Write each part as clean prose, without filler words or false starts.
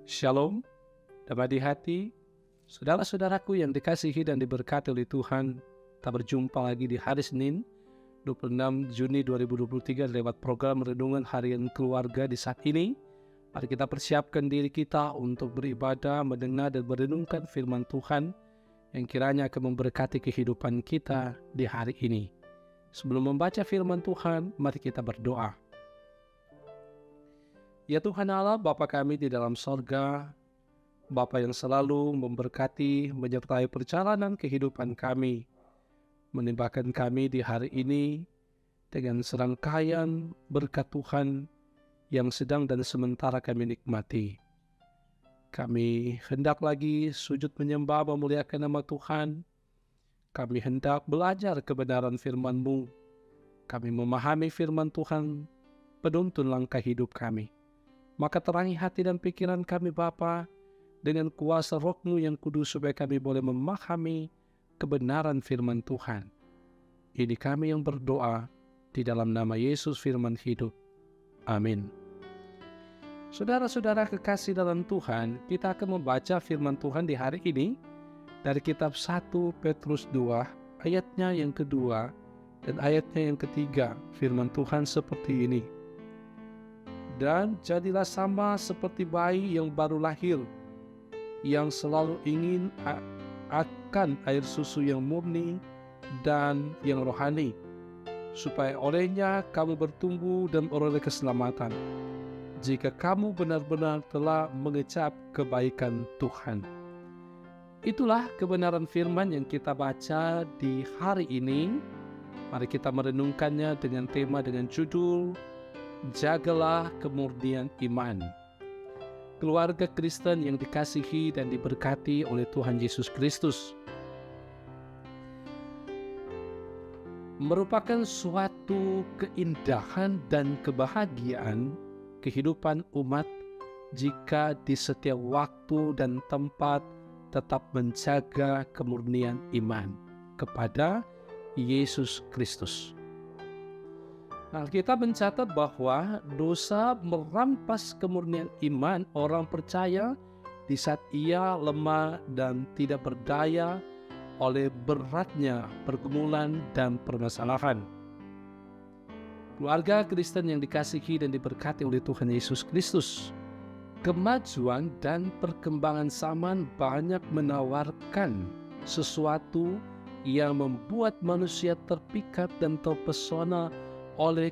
Shalom, damai di hati, saudara-saudaraku yang dikasihi dan diberkati oleh Tuhan. Kita berjumpa lagi di hari Senin, 26 Juni 2023 lewat program Renungan Harian Keluarga di saat ini. Mari kita persiapkan diri kita untuk beribadah, mendengar dan merenungkan firman Tuhan yang kiranya akan memberkati kehidupan kita di hari ini. Sebelum membaca firman Tuhan, mari kita berdoa. Ya Tuhan Allah, Bapa kami di dalam sorga, Bapa yang selalu memberkati, menyertai perjalanan kehidupan kami, menimpakan kami di hari ini dengan serangkaian berkat Tuhan yang sedang dan sementara kami nikmati. Kami hendak lagi sujud menyembah memuliakan nama Tuhan. Kami hendak belajar kebenaran firman-Mu. Kami memahami firman Tuhan, penuntun langkah hidup kami. Maka terangi hati dan pikiran kami Bapa dengan kuasa Roh-Mu yang kudus supaya kami boleh memahami kebenaran firman Tuhan. Ini kami yang berdoa di dalam nama Yesus firman hidup. Amin. Saudara-saudara kekasih dalam Tuhan, kita akan membaca firman Tuhan di hari ini dari kitab 1 Petrus 2 ayatnya yang kedua dan ayatnya yang ketiga. Firman Tuhan seperti ini. Dan jadilah sama seperti bayi yang baru lahir, yang selalu ingin akan air susu yang murni dan yang rohani, supaya olehnya kamu bertumbuh dan beroleh keselamatan, jika kamu benar-benar telah mengecap kebaikan Tuhan. Itulah kebenaran firman yang kita baca di hari ini. Mari kita merenungkannya dengan tema dengan judul Jagalah Kemurnian Iman. Keluarga Kristen yang dikasihi dan diberkati oleh Tuhan Yesus Kristus, merupakan suatu keindahan dan kebahagiaan kehidupan umat jika di setiap waktu dan tempat tetap menjaga kemurnian iman kepada Yesus Kristus. Alkitab mencatat bahwa dosa merampas kemurnian iman orang percaya di saat ia lemah dan tidak berdaya oleh beratnya pergumulan dan permasalahan. Keluarga Kristen yang dikasihi dan diberkati oleh Tuhan Yesus Kristus, kemajuan dan perkembangan zaman banyak menawarkan sesuatu yang membuat manusia terpikat dan terpesona oleh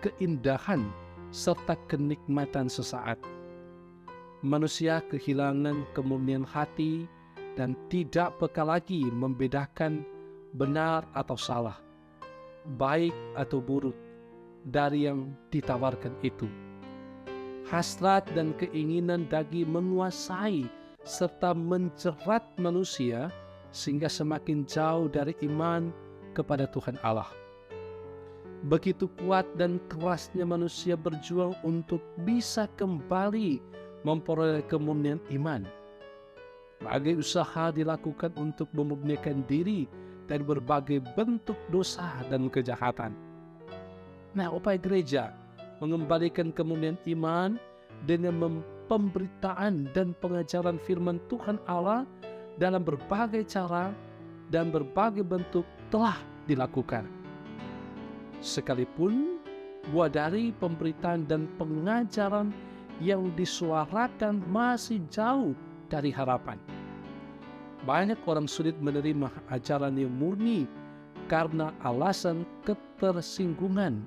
keindahan serta kenikmatan sesaat. Manusia kehilangan kemurnian hati dan tidak peka lagi membedakan benar atau salah, baik atau buruk dari yang ditawarkan itu. Hasrat dan keinginan daging menguasai serta menjerat manusia sehingga semakin jauh dari iman kepada Tuhan Allah. Begitu kuat dan kerasnya manusia berjuang untuk bisa kembali memperoleh kemurnian iman. Berbagai usaha dilakukan untuk memurnikan diri dari berbagai bentuk dosa dan kejahatan. Nah, upaya gereja mengembalikan kemurnian iman dengan pemberitaan dan pengajaran firman Tuhan Allah dalam berbagai cara dan berbagai bentuk telah dilakukan. Sekalipun buah dari pemberitaan dan pengajaran yang disuarakan masih jauh dari harapan. Banyak orang sulit menerima ajaran yang murni karena alasan ketersinggungan.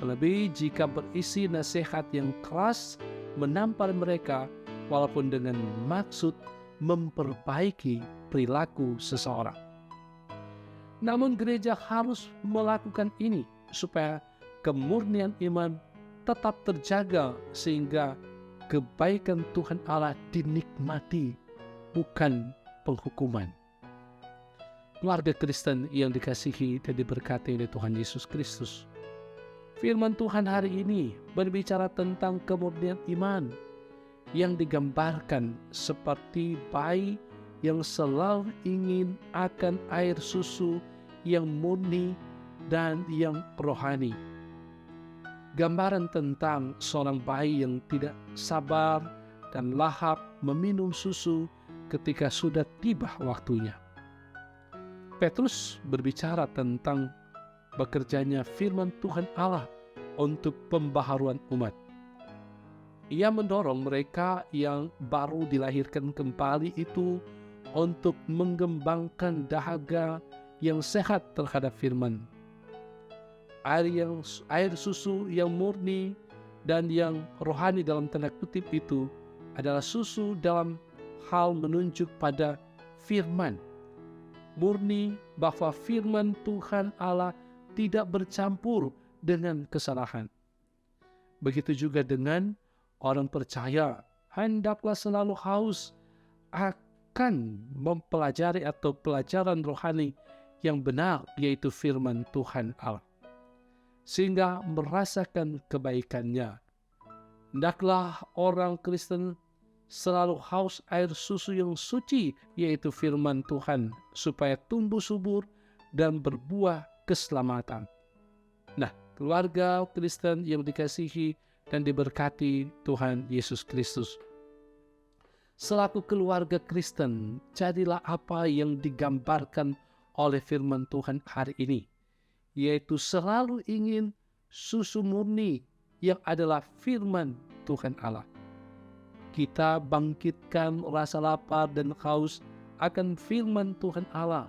Terlebih jika berisi nasihat yang keras menampar mereka walaupun dengan maksud memperbaiki perilaku seseorang. Namun gereja harus melakukan ini supaya kemurnian iman tetap terjaga sehingga kebaikan Tuhan Allah dinikmati, bukan penghukuman. Keluarga Kristen yang dikasihi dan diberkati oleh Tuhan Yesus Kristus, firman Tuhan hari ini berbicara tentang kemurnian iman yang digambarkan seperti bayi yang selalu ingin akan air susu yang murni dan yang rohani. Gambaran tentang seorang bayi yang tidak sabar dan lahap meminum susu ketika sudah tiba waktunya. Petrus berbicara tentang bekerjanya firman Tuhan Allah untuk pembaharuan umat. Ia mendorong mereka yang baru dilahirkan kembali itu untuk mengembangkan dahaga yang sehat terhadap firman. Air susu yang murni dan yang rohani dalam tanda kutip itu adalah susu dalam hal menunjuk pada firman. Murni bahwa firman Tuhan Allah tidak bercampur dengan kesalahan. Begitu juga dengan orang percaya, hendaklah selalu haus akan mempelajari atau pelajaran rohani yang benar, yaitu firman Tuhan Allah, sehingga merasakan kebaikannya. Hendaklah orang Kristen selalu haus air susu yang suci, yaitu firman Tuhan, supaya tumbuh subur dan berbuah keselamatan. Nah, keluarga Kristen yang dikasihi dan diberkati Tuhan Yesus Kristus, selaku keluarga Kristen, jadilah apa yang digambarkan oleh firman Tuhan hari ini, yaitu selalu ingin susu murni yang adalah firman Tuhan Allah. Kita bangkitkan rasa lapar dan haus akan firman Tuhan Allah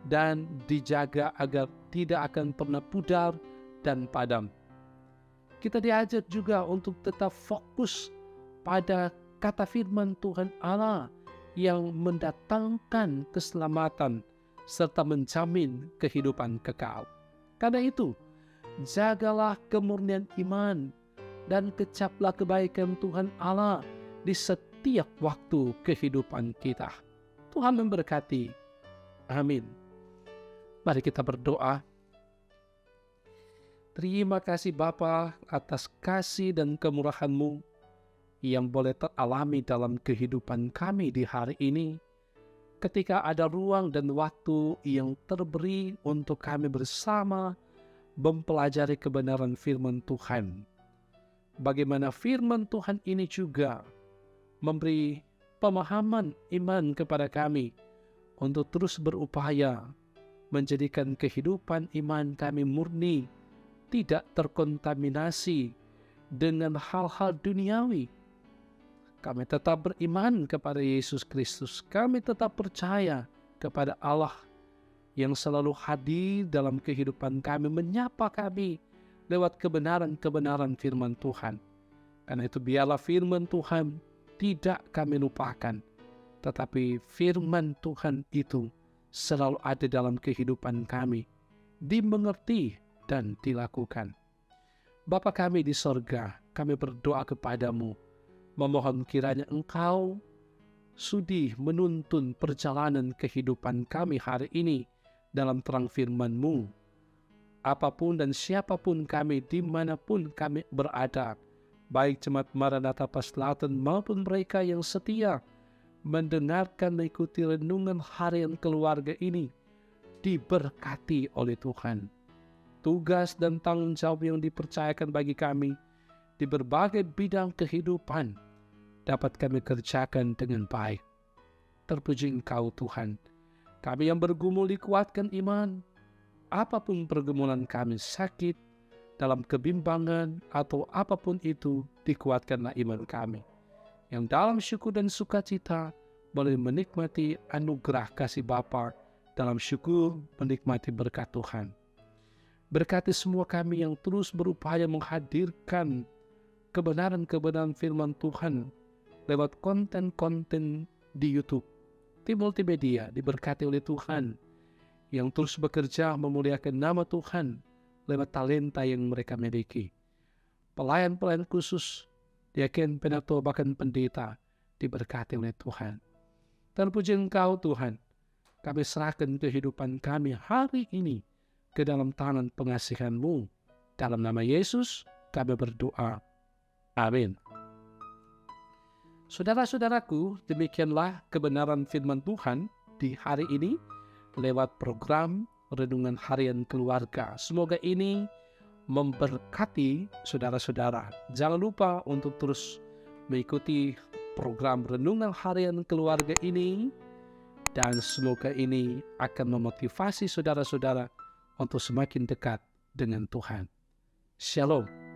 dan dijaga agar tidak akan pernah pudar dan padam. Kita diajak juga untuk tetap fokus pada kata firman Tuhan Allah yang mendatangkan keselamatan serta menjamin kehidupan kekal. Karena itu, jagalah kemurnian iman dan kecaplah kebaikan Tuhan Allah di setiap waktu kehidupan kita. Tuhan memberkati. Amin. Mari kita berdoa. Terima kasih Bapa atas kasih dan kemurahan-Mu yang boleh teralami dalam kehidupan kami di hari ini, ketika ada ruang dan waktu yang terberi untuk kami bersama mempelajari kebenaran firman Tuhan. Bagaimana firman Tuhan ini juga memberi pemahaman iman kepada kami untuk terus berupaya menjadikan kehidupan iman kami murni, tidak terkontaminasi dengan hal-hal duniawi. Kami tetap beriman kepada Yesus Kristus. Kami tetap percaya kepada Allah yang selalu hadir dalam kehidupan kami, menyapa kami lewat kebenaran-kebenaran firman Tuhan. Karena itu biarlah firman Tuhan tidak kami lupakan, tetapi firman Tuhan itu selalu ada dalam kehidupan kami, dimengerti dan dilakukan. Bapa kami di sorga, kami berdoa kepadamu, memohon kiranya Engkau sudi menuntun perjalanan kehidupan kami hari ini dalam terang firman-Mu. Apapun dan siapapun kami, dimanapun kami berada, baik Jemaat Maranatha Paslaton maupun mereka yang setia mendengarkan mengikuti renungan harian keluarga ini, diberkati oleh Tuhan. Tugas dan tanggung jawab yang dipercayakan bagi kami di berbagai bidang kehidupan dapat kami kerjakan dengan baik. Terpuji Engkau Tuhan. Kami yang bergumul dikuatkan iman. Apapun pergumulan kami, sakit, dalam kebimbangan atau apapun itu, dikuatkanlah iman kami, yang dalam syukur dan sukacita boleh menikmati anugerah kasih Bapa, dalam syukur menikmati berkat Tuhan. Berkati semua kami yang terus berupaya menghadirkan kebenaran-kebenaran firman Tuhan lewat konten-konten di YouTube, di multimedia, diberkati oleh Tuhan, yang terus bekerja memuliakan nama Tuhan lewat talenta yang mereka miliki. Pelayan-pelayan khusus, diaken, penatua, bahkan pendeta, diberkati oleh Tuhan. Terpuji Engkau Tuhan, kami serahkan kehidupan kami hari ini ke dalam tangan pengasihan-Mu. Dalam nama Yesus kami berdoa. Amin. Saudara-saudaraku, demikianlah kebenaran firman Tuhan di hari ini lewat program Renungan Harian Keluarga. Semoga ini memberkati saudara-saudara. Jangan lupa untuk terus mengikuti program Renungan Harian Keluarga ini, dan semoga ini akan memotivasi saudara-saudara untuk semakin dekat dengan Tuhan. Shalom.